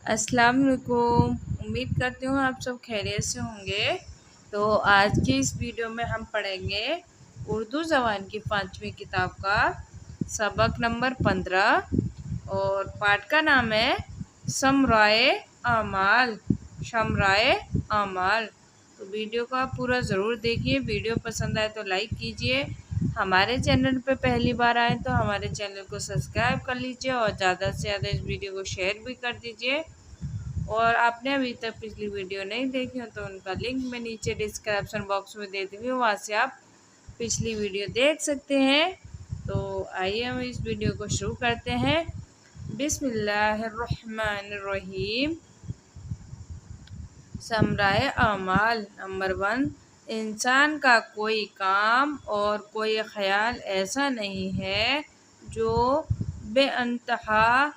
अस्सलाम वालेकुम। उम्मीद करती हूँ आप सब खैरियत से होंगे। तो आज की इस वीडियो में हम पढ़ेंगे उर्दू ज़बान की 5वीं किताब का सबक नंबर 15 और पाठ का नाम है शमराए आमाल। शमराए आमाल। तो वीडियो को आप पूरा ज़रूर देखिए। वीडियो पसंद आए तो लाइक कीजिए। हमारे चैनल पे पहली बार आए तो हमारे चैनल को सब्सक्राइब कर लीजिए और ज़्यादा से ज़्यादा इस वीडियो को शेयर भी कर दीजिए। और आपने अभी तक पिछली वीडियो नहीं देखी हो तो उनका लिंक मैं नीचे डिस्क्रिप्शन बॉक्स में दे दूँगी, वहाँ से आप पिछली वीडियो देख सकते हैं। तो आइए हम इस वीडियो को शुरू करते हैं। बिस्मिल्लाहिर्रहमानिर्रहीम। समराए अमाल नंबर 1। इंसान का कोई काम और कोई ख्याल ऐसा नहीं है जो बेअंतहा